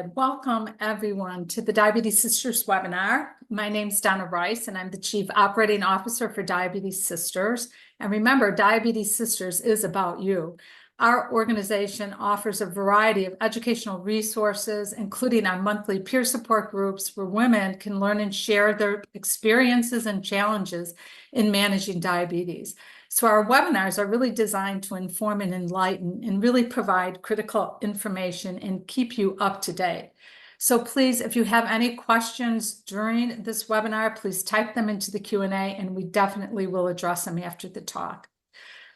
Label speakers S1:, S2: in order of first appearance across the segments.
S1: Welcome everyone to the Diabetes Sisters webinar. My name is Donna Rice and I'm the Chief Operating Officer for Diabetes Sisters. And remember, Diabetes Sisters is about you. Our organization offers a variety of educational resources, including our monthly peer support groups where women can learn and share their experiences and challenges in managing diabetes. So our webinars are really designed to inform and enlighten and really provide critical information and keep you up to date. So please, if you have any questions during this webinar, please type them into the Q&A and we definitely will address them after the talk.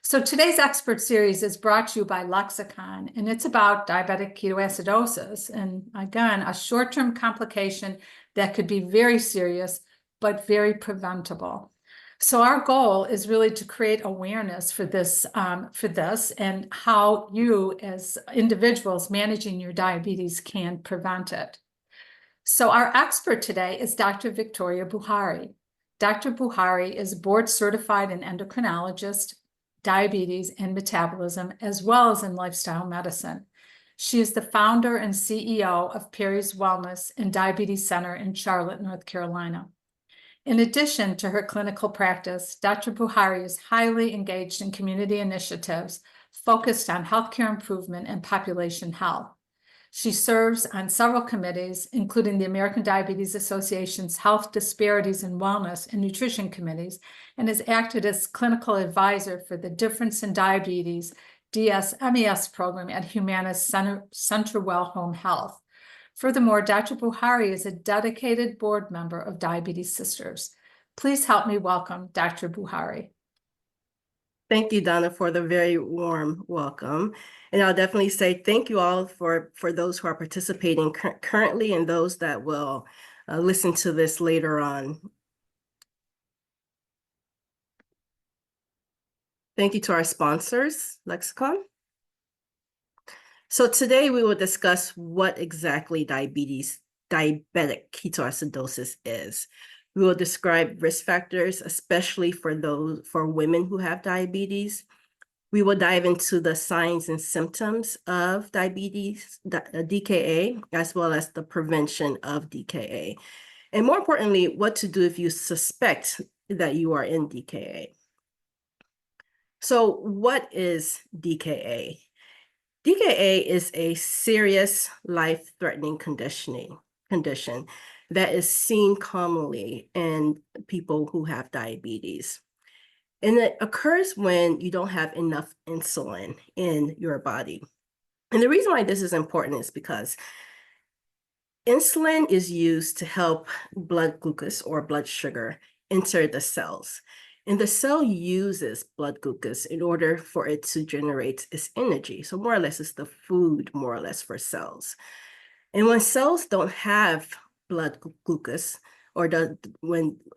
S1: So today's expert series is brought to you by Lexicon, and it's about diabetic ketoacidosis. And again, a short-term complication that could be very serious, but very preventable. So our goal is really to create awareness for this and how you as individuals managing your diabetes can prevent it. So our expert today is Dr. Victoria Buhari. Dr. Buhari is board certified in endocrinologist, diabetes and metabolism, as well as in lifestyle medicine. She is the founder and CEO of Perry's Wellness and Diabetes Center in Charlotte, North Carolina. In addition to her clinical practice, Dr. Buhari is highly engaged in community initiatives focused on healthcare improvement and population health. She serves on several committees, including the American Diabetes Association's Health Disparities in Wellness and Nutrition Committees, and has acted as clinical advisor for the Difference in Diabetes DS-MES program at Humana's CenterWell Home Health. Furthermore, Dr. Buhari is a dedicated board member of Diabetes Sisters. Please help me welcome Dr. Buhari.
S2: Thank you, Donna, for the very warm welcome. And I'll definitely say thank you all for those who are participating currently and those that will listen to this later on. Thank you to our sponsors, Lexicon. So today we will discuss what exactly diabetic ketoacidosis is. We will describe risk factors, especially for women who have diabetes. We will dive into the signs and symptoms of diabetes, DKA, as well as the prevention of DKA. And more importantly, what to do if you suspect that you are in DKA. So what is DKA? DKA is a serious life-threatening condition that is seen commonly in people who have diabetes. And it occurs when you don't have enough insulin in your body. And the reason why this is important is because insulin is used to help blood glucose or blood sugar enter the cells. And the cell uses blood glucose in order for it to generate its energy. So more or less, it's the food, more or less, for cells. And when cells don't have blood glucose, or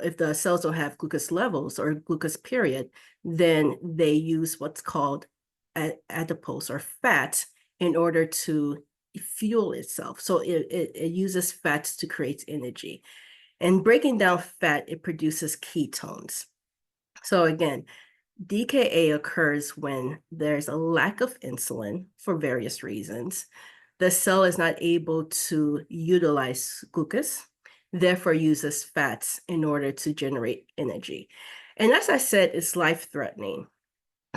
S2: if the cells don't have glucose levels or glucose period, then they use what's called adipose or fat in order to fuel itself. So it uses fats to create energy. And breaking down fat, it produces ketones. So again, DKA occurs when there's a lack of insulin for various reasons. The cell is not able to utilize glucose, therefore uses fats in order to generate energy. And as I said, it's life-threatening.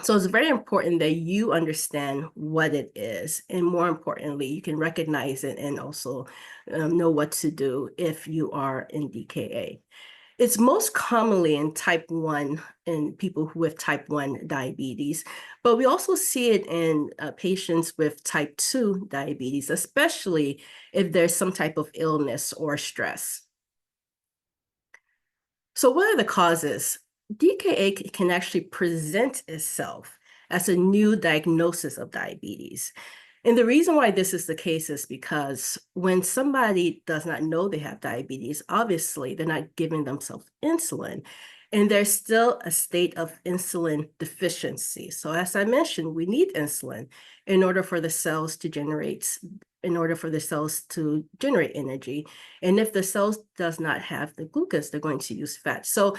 S2: So it's very important that you understand what it is. And more importantly, you can recognize it and also know what to do if you are in DKA. It's most commonly in type 1 in people who have type 1 diabetes, but we also see it in patients with type 2 diabetes, especially if there's some type of illness or stress. So what are the causes? DKA can actually present itself as a new diagnosis of diabetes. And the reason why this is the case is because when somebody does not know they have diabetes, obviously they're not giving themselves insulin, and there's still a state of insulin deficiency. So as I mentioned, we need insulin in order for the cells to generate energy. And if the cells does not have the glucose, they're going to use fat. So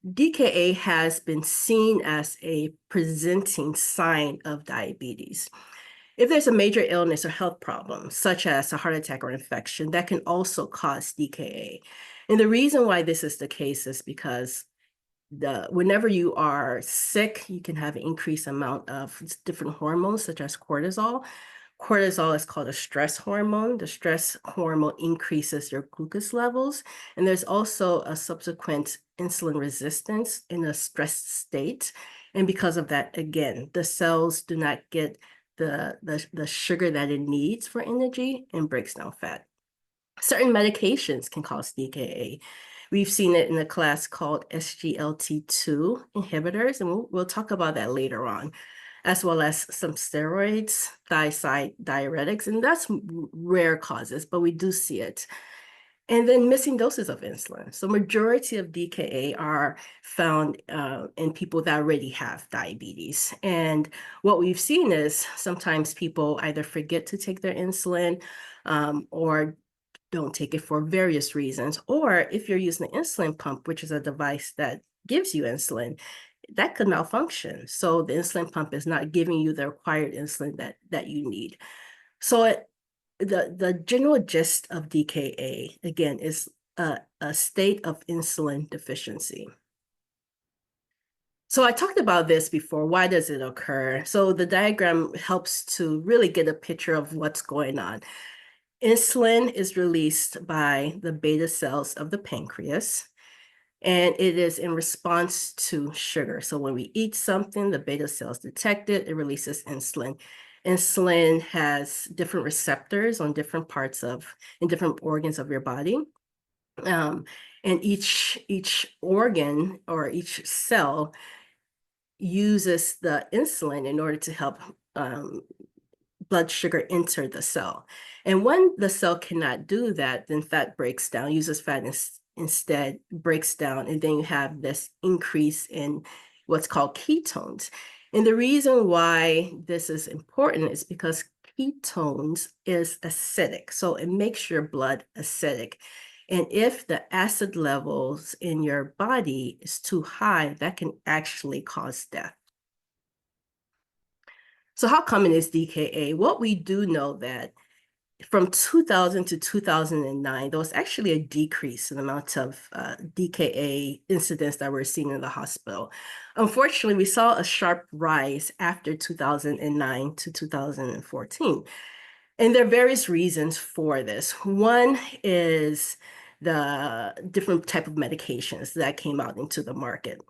S2: DKA has been seen as a presenting sign of diabetes. If there's a major illness or health problem, such as a heart attack or infection, that can also cause DKA. And the reason why this is the case is because whenever you are sick, you can have an increased amount of different hormones, such as cortisol. Cortisol is called a stress hormone. The stress hormone increases your glucose levels. And there's also a subsequent insulin resistance in a stressed state. And because of that, again, the cells do not get the sugar that it needs for energy and breaks down fat. Certain medications can cause DKA. We've seen it in a class called SGLT2 inhibitors, and we'll talk about that later on, as well as some steroids, thiazide diuretics, and that's rare causes, but we do see it. And then missing doses of insulin. So majority of DKA are found in people that already have diabetes. And what we've seen is sometimes people either forget to take their insulin or don't take it for various reasons. Or if you're using an insulin pump, which is a device that gives you insulin, that could malfunction. So the insulin pump is not giving you the required insulin that you need. So the general gist of DKA, again, is a state of insulin deficiency. So I talked about this before. Why does it occur? So the diagram helps to really get a picture of what's going on. Insulin is released by the beta cells of the pancreas, and it is in response to sugar. So when we eat something, the beta cells detect it, it releases insulin. Insulin has different receptors on different parts in different organs of your body. And each organ or each cell uses the insulin in order to help blood sugar enter the cell. And when the cell cannot do that, then fat breaks down, uses fat instead, breaks down, and then you have this increase in what's called ketones. And the reason why this is important is because ketones is acidic, so it makes your blood acidic. And if the acid levels in your body is too high, that can actually cause death. So how common is DKA? What we do know that from 2000 to 2009, there was actually a decrease in the amount of DKA incidents that were seen in the hospital. Unfortunately, we saw a sharp rise after 2009 to 2014. And there are various reasons for this. One is the different type of medications that came out into the market,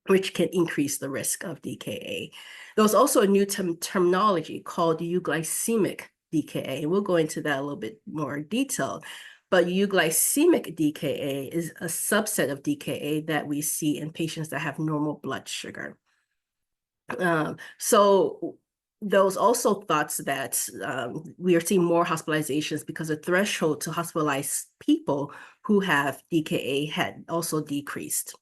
S2: which can increase the risk of DKA. There was also a new terminology called euglycemic DKA. We'll go into that a little bit more detail. But euglycemic DKA is a subset of DKA that we see in patients that have normal blood sugar. So those also thoughts that we are seeing more hospitalizations because the threshold to hospitalize people who have DKA had also decreased.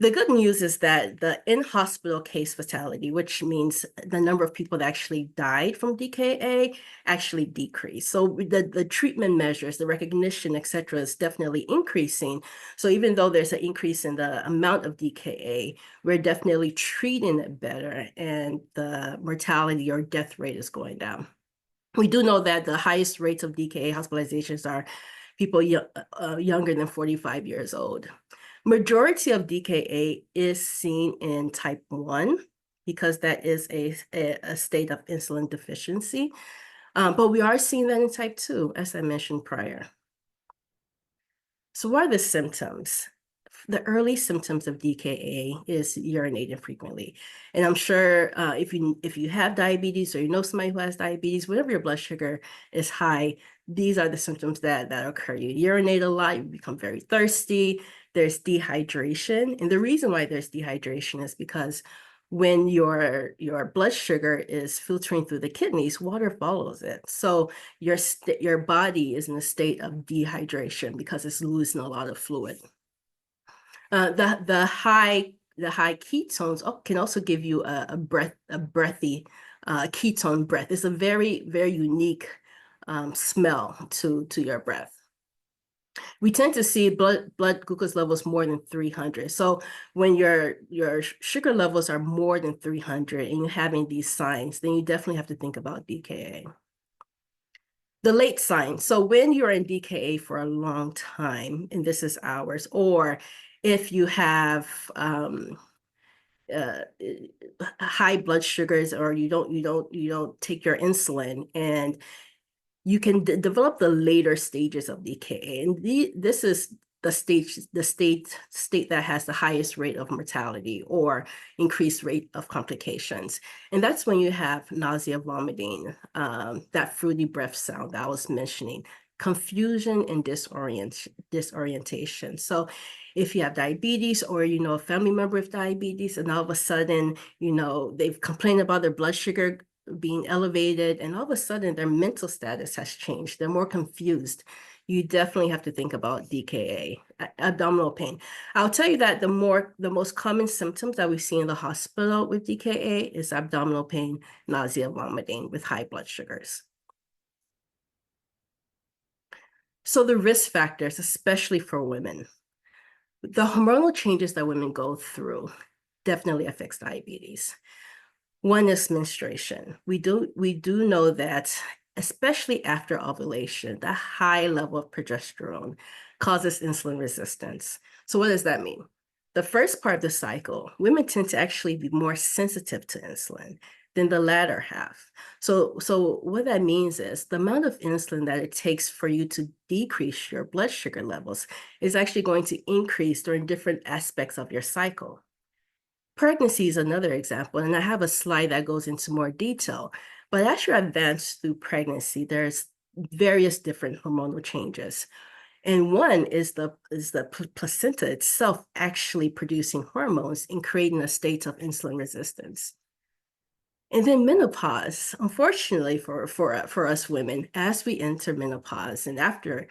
S2: The good news is that the in-hospital case fatality, which means the number of people that actually died from DKA, actually decreased. So the treatment measures, the recognition, et cetera, is definitely increasing. So even though there's an increase in the amount of DKA, we're definitely treating it better, and the mortality or death rate is going down. We do know that the highest rates of DKA hospitalizations are people younger than 45 years old. Majority of DKA is seen in type 1 because that is a state of insulin deficiency. But we are seeing that in type 2, as I mentioned prior. So what are the symptoms? The early symptoms of DKA is urinating frequently. And I'm sure if you have diabetes or you know somebody who has diabetes, whenever your blood sugar is high, these are the symptoms that occur. You urinate a lot, you become very thirsty, there's dehydration. And the reason why there's dehydration is because when your blood sugar is filtering through the kidneys, water follows it. So your body is in a state of dehydration because it's losing a lot of fluid. The high ketones can also give you a breathy ketone breath. It's a very, very unique smell to your breath. We tend to see blood glucose levels more than 300. So when your sugar levels are more than 300 and you're having these signs, then you definitely have to think about DKA. The late signs. So when you're in DKA for a long time, and this is hours, or if you have uh, high blood sugars, or you don't take your insulin, and you can develop the later stages of DKA. And this is the state that has the highest rate of mortality or increased rate of complications. And that's when you have nausea, vomiting, that fruity breath sound that I was mentioning, confusion and disorientation. So if you have diabetes, or a family member with diabetes, and all of a sudden, they've complained about their blood sugar being elevated, and all of a sudden their mental status has changed. They're more confused. You definitely have to think about DKA, abdominal pain. I'll tell you that the most common symptoms that we see in the hospital with DKA is abdominal pain, nausea, vomiting with high blood sugars. So the risk factors, especially for women, the hormonal changes that women go through definitely affects diabetes. One is menstruation. We do know that, especially after ovulation, the high level of progesterone causes insulin resistance. So what does that mean? The first part of the cycle, women tend to actually be more sensitive to insulin than the latter half. So what that means is the amount of insulin that it takes for you to decrease your blood sugar levels is actually going to increase during different aspects of your cycle. Pregnancy is another example, and I have a slide that goes into more detail. But as you advance through pregnancy, there's various different hormonal changes. And one is the placenta itself actually producing hormones and creating a state of insulin resistance. And then menopause, unfortunately for us women, as we enter menopause and after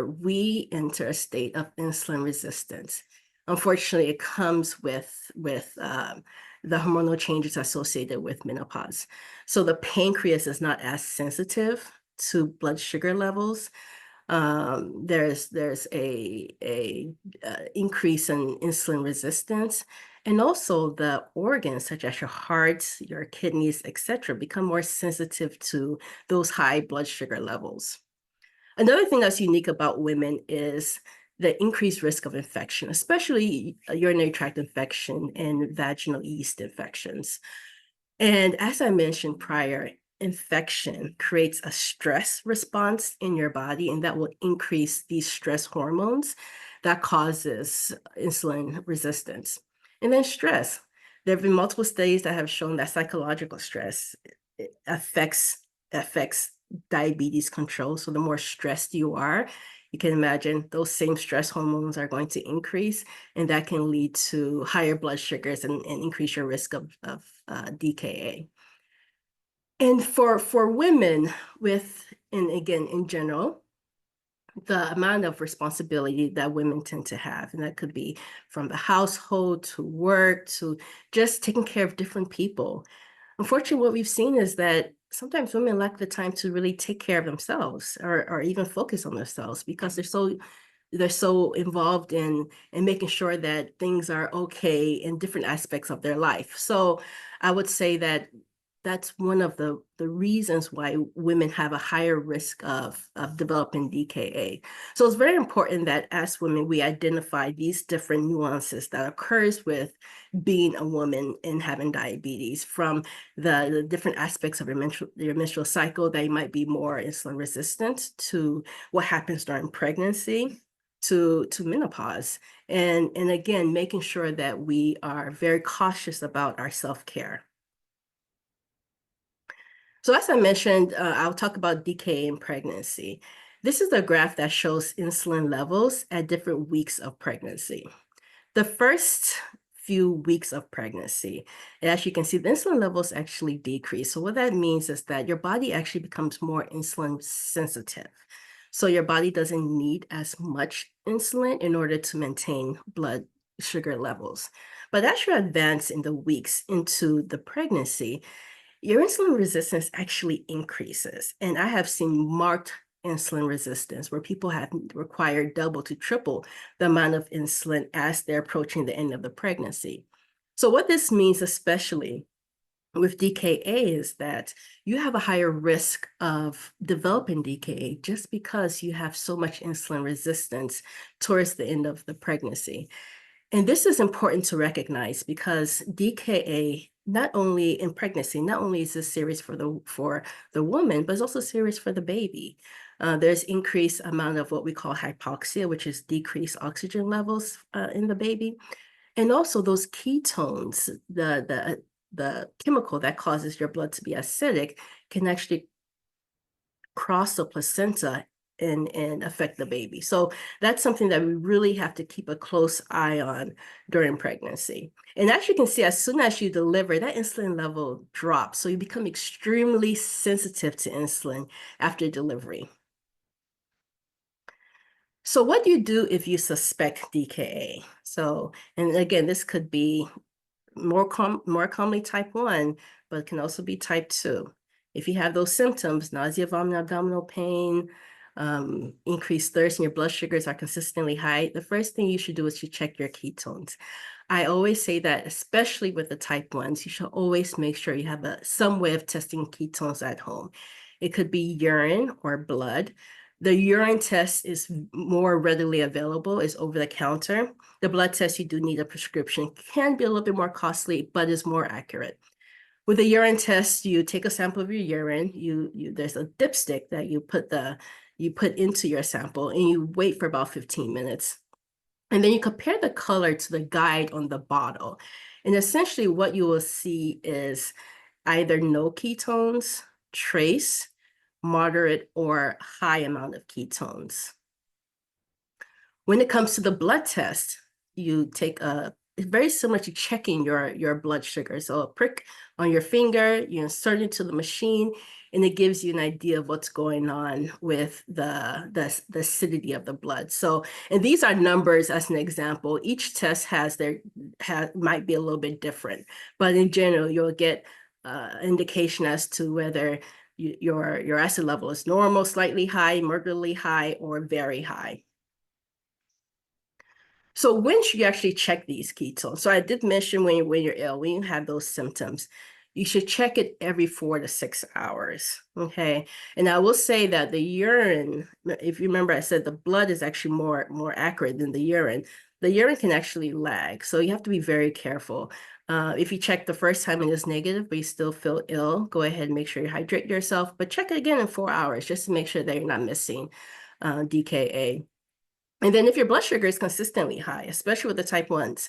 S2: we enter a state of insulin resistance. Unfortunately, it comes with the hormonal changes associated with menopause. So the pancreas is not as sensitive to blood sugar levels. There's a increase in insulin resistance, and also the organs such as your heart, your kidneys, etc., become more sensitive to those high blood sugar levels. Another thing that's unique about women is the increased risk of infection, especially urinary tract infection and vaginal yeast infections. And as I mentioned prior, infection creates a stress response in your body, and that will increase these stress hormones that causes insulin resistance. And then stress. There have been multiple studies that have shown that psychological stress affects diabetes control. So the more stressed you are, you can imagine those same stress hormones are going to increase, and that can lead to higher blood sugars and increase your risk of DKA. And for women and again, in general, the amount of responsibility that women tend to have, and that could be from the household to work to just taking care of different people. Unfortunately, what we've seen is that sometimes women lack the time to really take care of themselves or even focus on themselves because they're so involved in making sure that things are okay in different aspects of their life. So I would say that that's one of the reasons why women have a higher risk of developing DKA. So it's very important that as women, we identify these different nuances that occurs with being a woman and having diabetes, from the different aspects of your menstrual cycle that you might be more insulin resistant, to what happens during pregnancy, to menopause. And again, making sure that we are very cautious about our self-care. So as I mentioned, I'll talk about DKA in pregnancy. This is a graph that shows insulin levels at different weeks of pregnancy. The first few weeks of pregnancy, and as you can see, the insulin levels actually decrease. So what that means is that your body actually becomes more insulin sensitive. So your body doesn't need as much insulin in order to maintain blood sugar levels. But as you advance in the weeks into the pregnancy, your insulin resistance actually increases. And I have seen marked insulin resistance, where people have required double to triple the amount of insulin as they're approaching the end of the pregnancy. So what this means, especially with DKA, is that you have a higher risk of developing DKA just because you have so much insulin resistance towards the end of the pregnancy. And this is important to recognize because DKA, not only in pregnancy, not only is this serious for the woman, but it's also serious for the baby. There's increased amount of what we call hypoxia, which is decreased oxygen levels in the baby. And also those ketones, the chemical that causes your blood to be acidic, can actually cross the placenta and affect the baby. So that's something that we really have to keep a close eye on during pregnancy. And as you can see, as soon as you deliver, that insulin level drops. So you become extremely sensitive to insulin after delivery. So what do you do if you suspect DKA? So, and again, this could be more commonly type 1, but it can also be type 2. If you have those symptoms, nausea, vomiting, abdominal pain, increased thirst, and your blood sugars are consistently high, the first thing you should do is you check your ketones. I always say that, especially with the type 1s, you should always make sure you have some way of testing ketones at home. It could be urine or blood. The urine test is more readily available, is over the counter. The blood test, you do need a prescription, can be a little bit more costly, but is more accurate. With a urine test, you take a sample of your urine, there's a dipstick that you put into your sample, and you wait for about 15 minutes. And then you compare the color to the guide on the bottle. And essentially what you will see is either no ketones, trace, moderate, or high amount of ketones. When it comes to the blood test, you take it's very similar to checking your blood sugar. So a prick on your finger, you insert it to the machine, and it gives you an idea of what's going on with the acidity of the blood. So, and these are numbers as an example. Each test might be a little bit different, but in general, you'll get indication as to whether your acid level is normal, slightly high, moderately high, or very high. So when should you actually check these ketones? So I did mention when you're ill, when you have those symptoms, you should check it every 4 to 6 hours, okay? And I will say that the urine, if you remember, I said the blood is actually more accurate than the urine. The urine can actually lag, so you have to be very careful. If you check the first time and it's negative, but you still feel ill, go ahead and make sure you hydrate yourself, but check it again in 4 hours just to make sure that you're not missing DKA. And then if your blood sugar is consistently high, especially with the type 1s,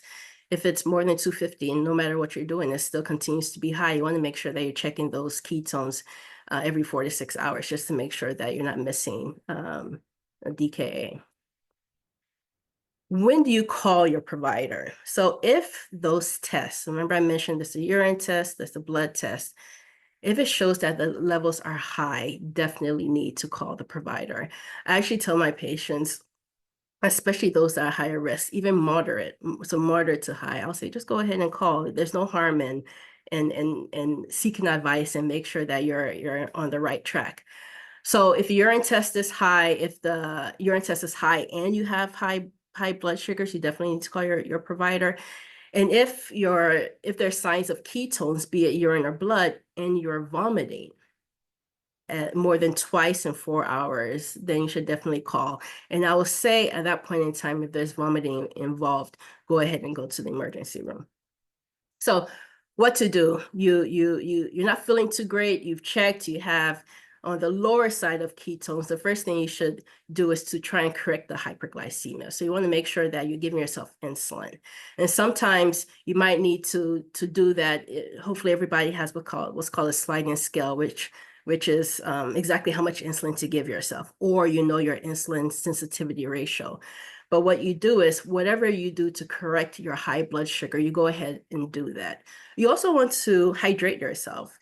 S2: if it's more than 250, and no matter what you're doing, it still continues to be high, you want to make sure that you're checking those ketones every 4 to 6 hours just to make sure that you're not missing a DKA. When do you call your provider? So if those tests, remember I mentioned there's a urine test, there's a blood test. If it shows that the levels are high, definitely need to call the provider. I actually tell my patients, especially those that are higher risk, even moderate, so moderate to high, I'll say, just go ahead and call. There's no harm in seeking advice and make sure that you're on the right track. So if your urine test is high, if the urine test is high and you have high blood sugars, you definitely need to call your provider. And if there's signs of ketones, be it urine or blood, and you're vomiting more than twice in 4 hours, then you should definitely call. And I will say at that point in time, if there's vomiting involved, go ahead and go to the emergency room. So what to do? You're not feeling too great. You've checked, you have on the lower side of ketones. The first thing you should do is to try and correct the hyperglycemia. So you want to make sure that you're giving yourself insulin. And sometimes you might need to do that. Hopefully everybody has what's called a sliding scale, which is exactly how much insulin to give yourself, or your insulin sensitivity ratio. But what you do is whatever you do to correct your high blood sugar, you go ahead and do that. You also want to hydrate yourself.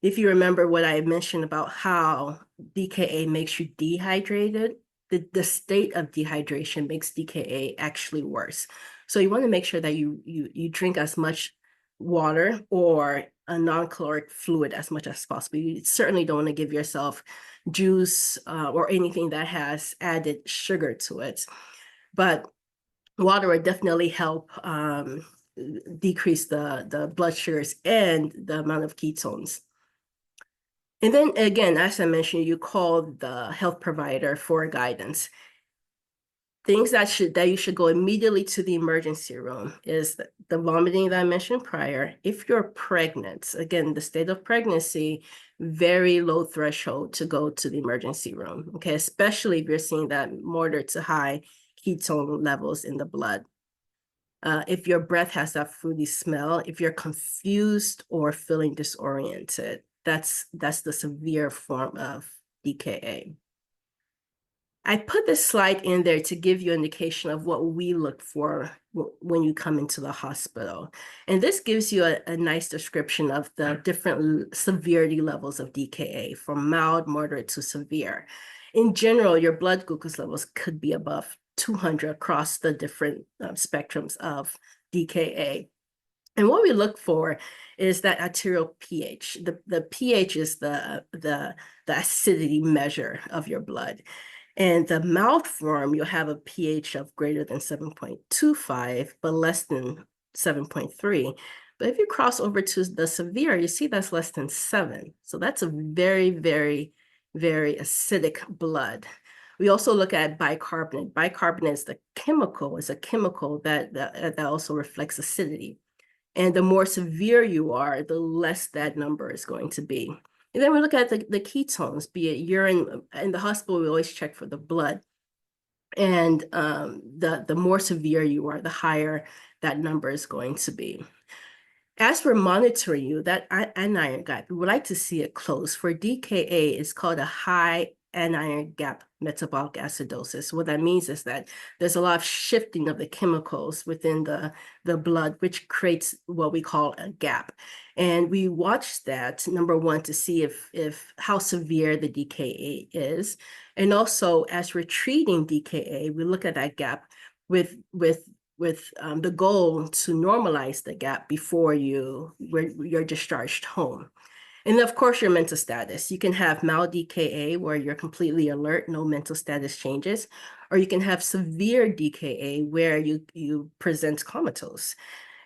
S2: If you remember what I mentioned about how DKA makes you dehydrated, the state of dehydration makes DKA actually worse. So you want to make sure that you drink as much water or a non-caloric fluid as much as possible. You certainly don't want to give yourself juice or anything that has added sugar to it. But water would definitely help decrease the blood sugars and the amount of ketones. And then again, as I mentioned, you call the health provider for guidance. Things that you should go immediately to the emergency room is the vomiting that I mentioned prior. If you're pregnant, again, the state of pregnancy, very low threshold to go to the emergency room, okay? Especially if you're seeing that moderate to high ketone levels in the blood. If your breath has that fruity smell, if you're confused or feeling disoriented, that's the severe form of DKA. I put this slide in there to give you an indication of what we look for when you come into the hospital. And this gives you a nice description of the different severity levels of DKA, from mild, moderate to severe. In general, your blood glucose levels could be above 200 across the different spectrums of DKA. And what we look for is that arterial pH. The pH is the acidity measure of your blood. And the mild form, you'll have a pH of greater than 7.25, but less than 7.3. But if you cross over to the severe, you see that's less than 7. So that's a very, very, very acidic blood. We also look at bicarbonate. Bicarbonate is a chemical that also reflects acidity. And the more severe you are, the less that number is going to be. And then we look at the ketones, be it urine. In the hospital, we always check for the blood. And the more severe you are, the higher that number is going to be. As we're monitoring you, that anion gap, we would like to see it close. For DKA, it's called a high anion gap metabolic acidosis. What that means is that there's a lot of shifting of the chemicals within the blood, which creates what we call a gap. And we watch that, number one, to see if how severe the DKA is. And also, as we're treating DKA, we look at that gap with the goal to normalize the gap before you're discharged home. And of course, your mental status. You can have mild DKA where you're completely alert, no mental status changes, or you can have severe DKA where you present comatose.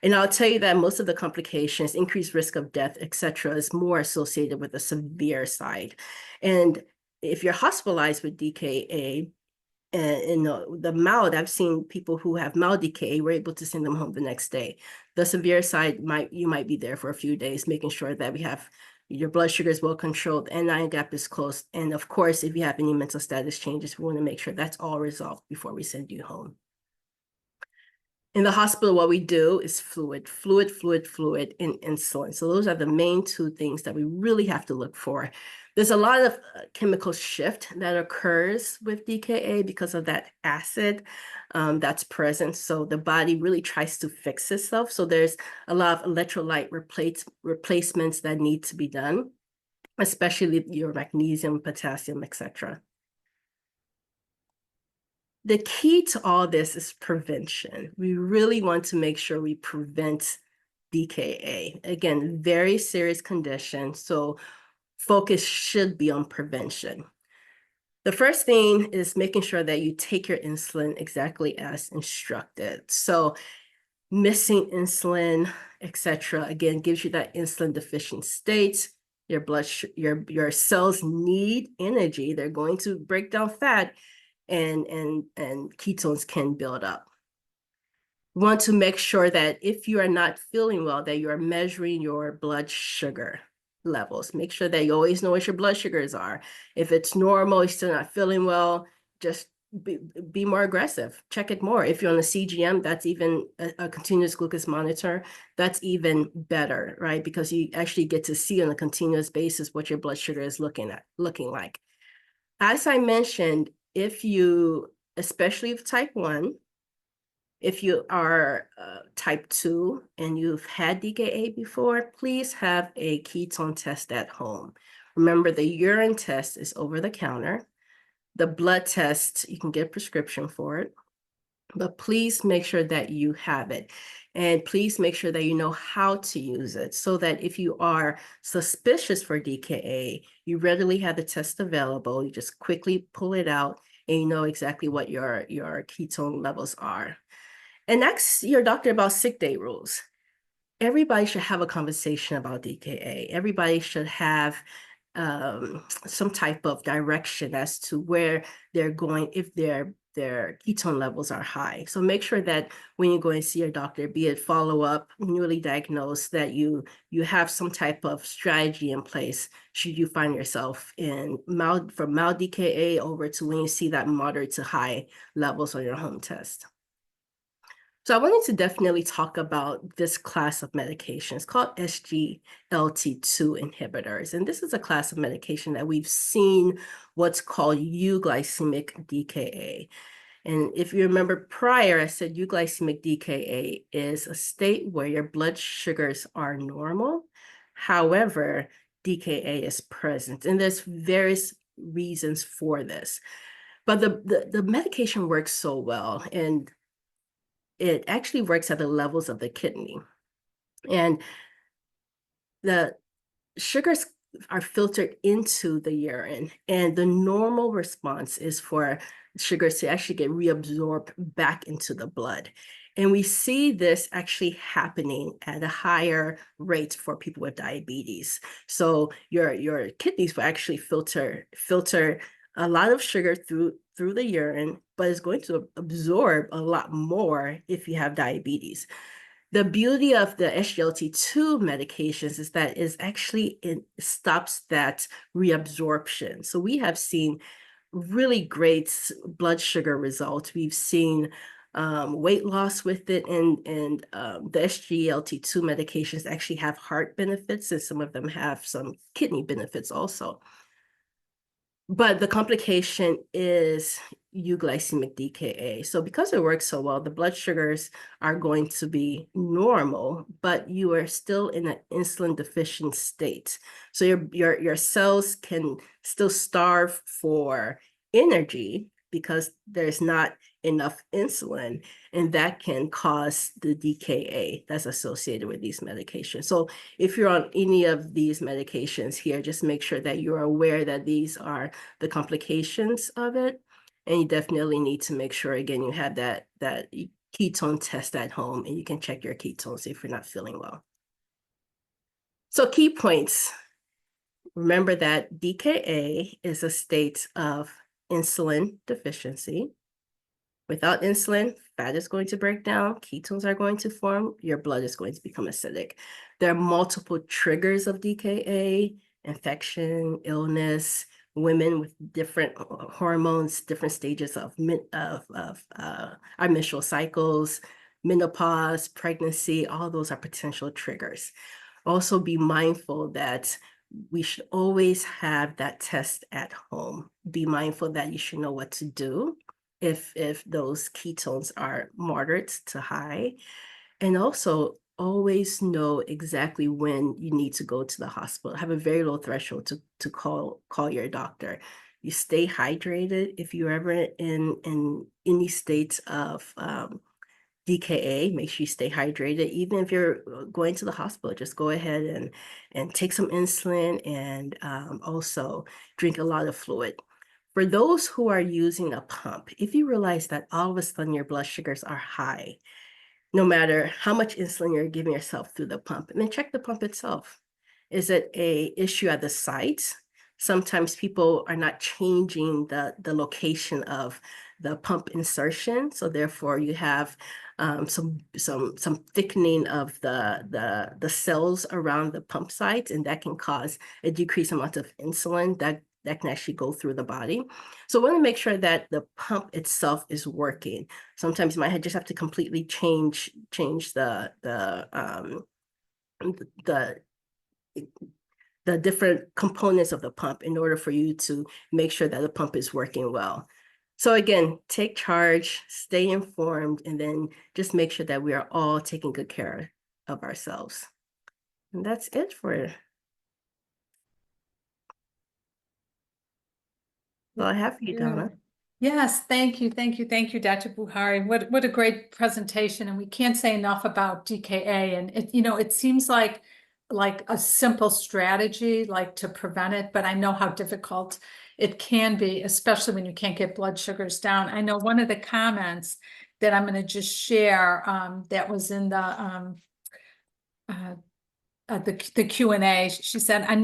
S2: And I'll tell you that most of the complications, increased risk of death, et cetera, is more associated with the severe side. And if you're hospitalized with DKA, and the mild, I've seen people who have mild DKA, we're able to send them home the next day. The severe side, you might be there for a few days, making sure that we have your blood sugar is well controlled, anion gap is close. And of course, if you have any mental status changes, we want to make sure that's all resolved before we send you home. In the hospital, what we do is fluid, and insulin. So those are the main two things that we really have to look for. There's a lot of chemical shift that occurs with DKA because of that acid that's present. So the body really tries to fix itself. So there's a lot of electrolyte replacements that need to be done, especially your magnesium, potassium, etc. The key to all this is prevention. We really want to make sure we prevent DKA. Again, very serious condition, so focus should be on prevention. The first thing is making sure that you take your insulin exactly as instructed. So missing insulin, etc., again, gives you that insulin deficient state. Your cells need energy. They're going to break down fat, and ketones can build up. We want to make sure that if you are not feeling well, that you are measuring your blood sugar levels. Make sure that you always know what your blood sugars are. If it's normal, you're still not feeling well, just be more aggressive. Check it more. If you're on a CGM, that's even a continuous glucose monitor, that's even better, right? Because you actually get to see on a continuous basis what your blood sugar is looking like. As I mentioned, if you, especially with type 1, if you are type 2 and you've had DKA before, please have a ketone test at home. Remember, the urine test is over the counter. The blood test, you can get a prescription for it, but please make sure that you have it. And please make sure that you know how to use it so that if you are suspicious for DKA, you readily have the test available. You just quickly pull it out and you know exactly what your ketone levels are. And ask your doctor about sick day rules. Everybody should have a conversation about DKA. Everybody should have some type of direction as to where they're going if their ketone levels are high. So make sure that when you go and see your doctor, be it follow-up, newly diagnosed, that you have some type of strategy in place should you find yourself in from mild DKA over to when you see that moderate to high levels on your home test. So I wanted to definitely talk about this class of medications called SGLT2 inhibitors. And this is a class of medication that we've seen what's called euglycemic DKA. And if you remember prior, I said euglycemic DKA is a state where your blood sugars are normal. However, DKA is present, and there's various reasons for this. But the medication works so well, and it actually works at the levels of the kidney. And the sugars are filtered into the urine, and the normal response is for sugars to actually get reabsorbed back into the blood. And we see this actually happening at a higher rate for people with diabetes. So your kidneys will actually filter a lot of sugar through the urine, but it's going to absorb a lot more if you have diabetes. The beauty of the SGLT2 medications is that it stops that reabsorption. So we have seen really great blood sugar results. We've seen weight loss with it, and the SGLT2 medications actually have heart benefits, and some of them have some kidney benefits also. But the complication is euglycemic DKA. So because it works so well, the blood sugars are going to be normal, but you are still in an insulin deficient state. So your cells can still starve for energy because there's not enough insulin, and that can cause the DKA that's associated with these medications. So if you're on any of these medications here, just make sure that you're aware that these are the complications of it. And you definitely need to make sure, again, you have that ketone test at home, and you can check your ketones if you're not feeling well. So key points. Remember that DKA is a state of insulin deficiency. Without insulin, fat is going to break down, ketones are going to form, your blood is going to become acidic. There are multiple triggers of DKA: infection, illness, women with different hormones, different stages of our menstrual cycles, menopause, pregnancy, all those are potential triggers. Also be mindful that we should always have that test at home. Be mindful that you should know what to do if those ketones are moderate to high, and also always know exactly when you need to go to the hospital. Have a very low threshold to call your doctor. You stay hydrated. If you're ever in any states of DKA, make sure you stay hydrated. Even if you're going to the hospital, just go ahead and take some insulin, and also drink a lot of fluid. For those who are using a pump, if you realize that all of a sudden your blood sugars are high, no matter how much insulin you're giving yourself through the pump, and then check the pump itself. Is it an issue at the site? Sometimes people are not changing the location of the pump insertion, so therefore you have some thickening of the cells around the pump site, and that can cause a decreased amount of insulin that can actually go through the body. So we want to make sure that the pump itself is working. Sometimes you might just have to completely change the different components of the pump in order for you to make sure that the pump is working well. So again, take charge, stay informed, and then just make sure that we are all taking good care of ourselves. And that's it for all I have for you, Donna.
S1: Yes, thank you, thank you, thank you, Dr. Buhari. What a great presentation, and we can't say enough about DKA. And it seems like a simple strategy, like to prevent it, but I know how difficult it can be, especially when you can't get blood sugars down. I know one of the comments that I'm going to just share that was in uh, the Q&A. She said, I've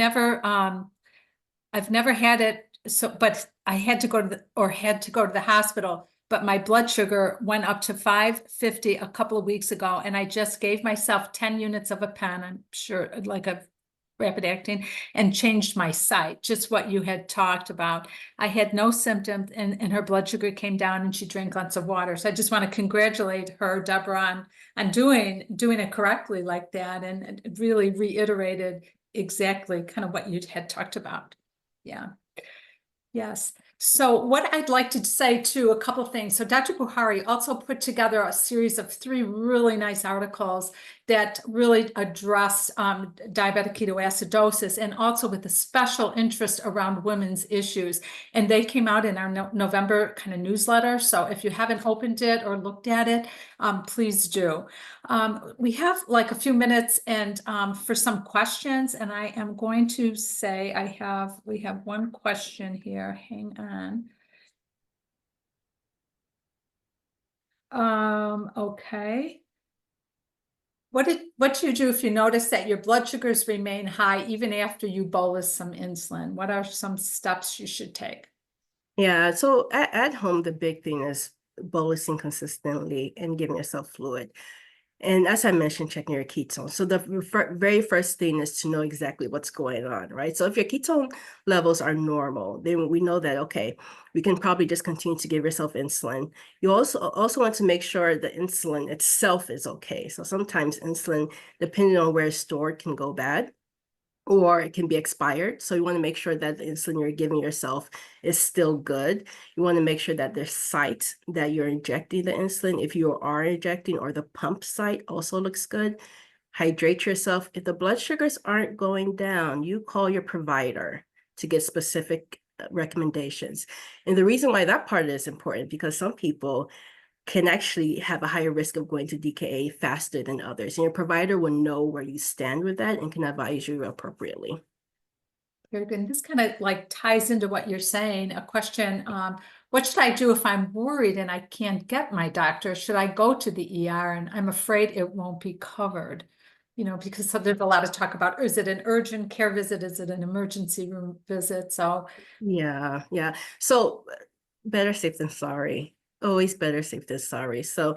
S1: never had it, but I had to go to the hospital, but my blood sugar went up to 550 a couple of weeks ago, and I just gave myself 10 units of a pen, I'm sure, like a rapid acting, and changed my site, just what you had talked about. I had no symptoms, and her blood sugar came down, and she drank lots of water. So I just want to congratulate her, Deborah, on doing it correctly like that, and it really reiterated exactly kind of what you had talked about. Yeah. Yes. So what I'd like to say too, a couple of things. So Dr. Buhari also put together a series of 3 really nice articles that really address diabetic ketoacidosis, and also with a special interest around women's issues. And they came out in our November kind of newsletter. So if you haven't opened it or looked at it, please do. We have like a few minutes and for some questions, and I am going to say we have one question here. Hang on. Okay. What do you do if you notice that your blood sugars remain high even after you bolus some insulin? What are some steps you should take?
S2: Yeah, so at home, the big thing is bolusing consistently and giving yourself fluid. And as I mentioned, checking your ketones. So the very first thing is to know exactly what's going on, right? So if your ketone levels are normal, then we know that, okay, we can probably just continue to give yourself insulin. You also want to make sure the insulin itself is okay. So sometimes insulin, depending on where it's stored, can go bad, or it can be expired. So you want to make sure that the insulin you're giving yourself is still good. You want to make sure that the site that you're injecting the insulin, if you are injecting, or the pump site also looks good. Hydrate yourself. If the blood sugars aren't going down, you call your provider to get specific recommendations. And the reason why that part is important, because some people can actually have a higher risk of going to DKA faster than others. And your provider will know where you stand with that and can advise you appropriately.
S1: Very good. And this kind of like ties into what you're saying. A question, what should I do if I'm worried and I can't get my doctor? Should I go to the ER? And I'm afraid it won't be covered, because there's a lot of talk about, is it an urgent care visit? Is it an emergency room visit? So
S2: Yeah. So better safe than sorry. Always better safe than sorry. So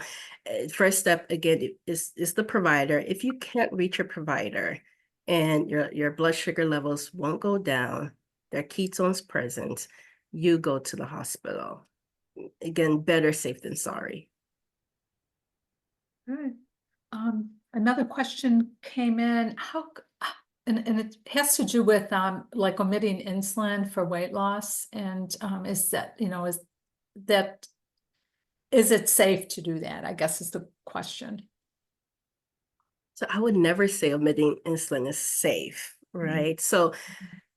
S2: first step, again, is the provider. If you can't reach your provider and your blood sugar levels won't go down, there are ketones present, you go to the hospital. Again, better safe than sorry.
S1: all right. Another question came in, and it has to do with like omitting insulin for weight loss. And that is it safe to do that? I guess is the question.
S2: So I would never say omitting insulin is safe, right? So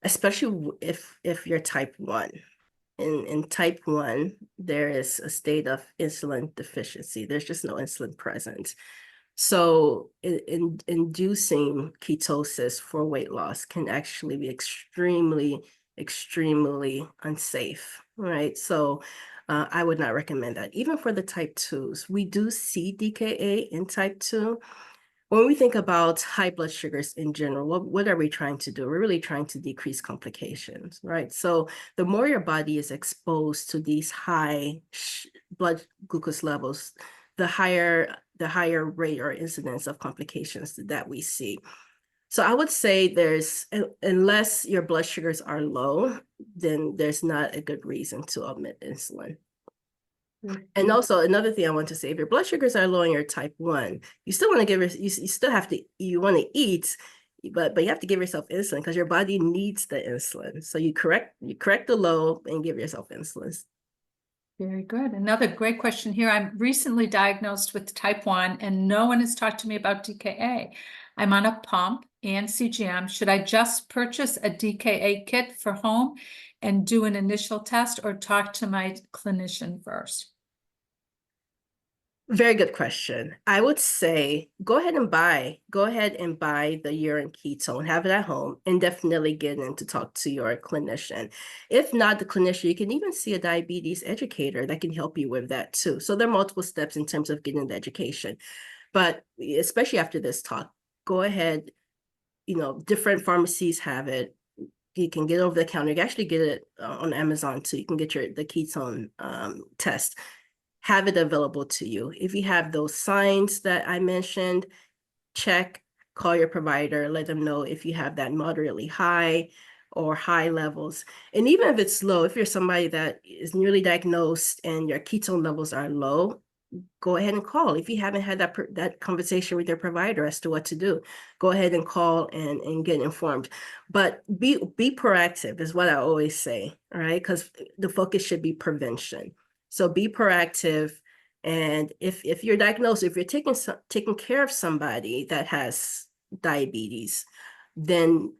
S2: especially if you're type 1. In type 1, there is a state of insulin deficiency. There's just no insulin present. So inducing ketosis for weight loss can actually be extremely, extremely unsafe, right? So I would not recommend that. Even for the type 2s, we do see DKA in type 2. When we think about high blood sugars in general, what are we trying to do? We're really trying to decrease complications, right? So the more your body is exposed to these high blood glucose levels, the higher rate or incidence of complications that we see. So I would say unless your blood sugars are low, then there's not a good reason to omit insulin. And also another thing I want to say, if your blood sugars are low and you're type 1, you still want to you still have to, you want to eat, but you have to give yourself insulin because your body needs the insulin. So you correct the low and give yourself insulin.
S1: Very good. Another great question here. I'm recently diagnosed with type 1 and no one has talked to me about DKA. I'm on a pump and CGM, should I just purchase a DKA kit for home and do an initial test or talk to my clinician first?
S2: Very good question. I would say go ahead and buy the urine ketone, have it at home, and definitely get in to talk to your clinician. If not the clinician, you can even see a diabetes educator that can help you with that too. So there are multiple steps in terms of getting the education. But especially after this talk, go ahead, different pharmacies have it. You can get over the counter. You can actually get it on Amazon too. You can get the ketone test. Have it available to you. If you have those signs that I mentioned, call your provider, let them know if you have that moderately high or high levels. And even if it's low, if you're somebody that is newly diagnosed and your ketone levels are low, go ahead and call. If you haven't had that conversation with your provider as to what to do, go ahead and call and get informed. But be proactive is what I always say, all right? Because the focus should be prevention. So be proactive. And if you're diagnosed, if you're taking care of somebody that has diabetes, then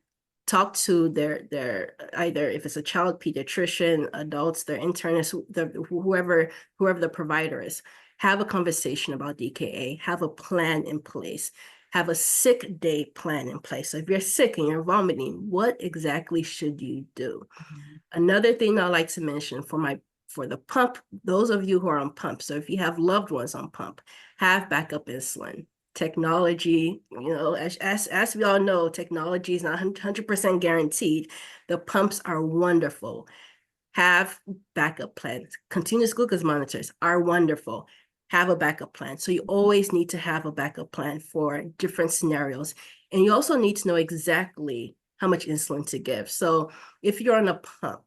S2: talk to their either if it's a child pediatrician, adults, their internist, whoever the provider is. Have a conversation about DKA, have a plan in place, have a sick day plan in place. So if you're sick and you're vomiting, what exactly should you do? Another thing I like to mention for the pump, those of you who are on pump, so if you have loved ones on pump, have backup insulin. Technology, as we all know, technology is not 100% guaranteed. The pumps are wonderful. Have backup plans. Continuous glucose monitors are wonderful. Have a backup plan. So you always need to have a backup plan for different scenarios. And you also need to know exactly how much insulin to give. So if you're on a pump,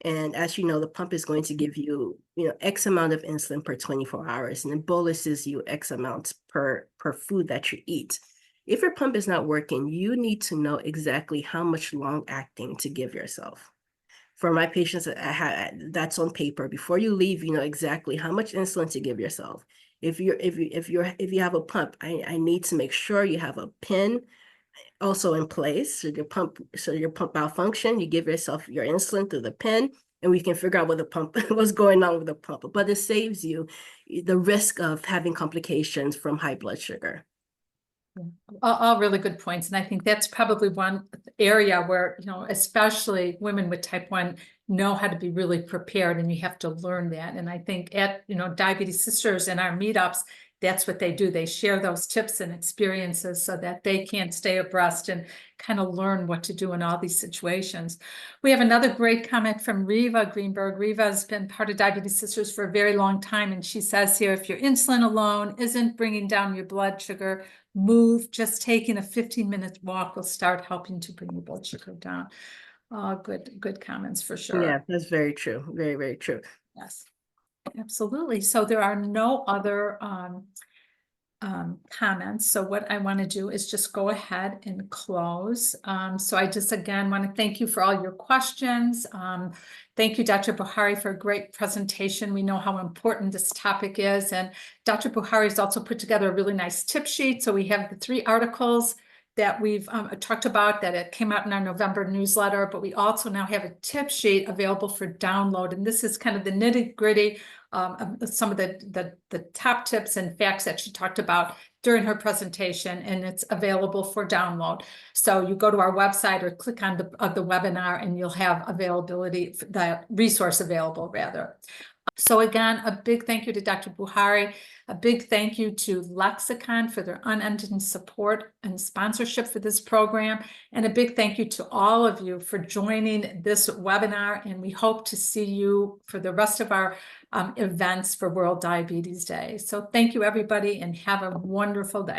S2: and as you know, the pump is going to give you, X amount of insulin per 24 hours, and it boluses you X amounts per food that you eat. If your pump is not working, you need to know exactly how much long-acting to give yourself. For my patients, that's on paper. Before you leave, you know exactly how much insulin to give yourself. If you have a pump, I need to make sure you have a pin also in place. So your pump malfunction, you give yourself your insulin through the pen, and we can figure out what's going on with the pump. But it saves you the risk of having complications from high blood sugar.
S1: All really good points. And I think that's probably one area where, especially women with type 1 know how to be really prepared, and you have to learn that. And I think at, Diabetes Sisters and our meetups, that's what they do. They share those tips and experiences so that they can stay abreast and kind of learn what to do in all these situations. We have another great comment from Reva Greenberg. Reva has been part of Diabetes Sisters for a very long time. And she says here, if your insulin alone isn't bringing down your blood sugar, move. Just taking a 15-minute walk will start helping to bring your blood sugar down. Good comments for sure.
S2: Yeah, that's very true. Very, very true.
S1: Yes, absolutely. So there are no other comments. So what I want to do is just go ahead and close. So I just again want to thank you for all your questions. Thank you, Dr. Buhari, for a great presentation. We know how important this topic is. And Dr. Buhari has also put together a really nice tip sheet. So we have the 3 articles that we've talked about that it came out in our November newsletter, but we also now have a tip sheet available for download. And this is kind of the nitty gritty some of the top tips and facts that she talked about during her presentation, and it's available for download. So you go to our website or click on the webinar, and you'll have availability, the resource available rather. So again, a big thank you to Dr. Buhari, a big thank you to Lexicon for their unending support and sponsorship for this program, and a big thank you to all of you for joining this webinar, and we hope to see you for the rest of our events for World Diabetes Day. So thank you, everybody, and have a wonderful day.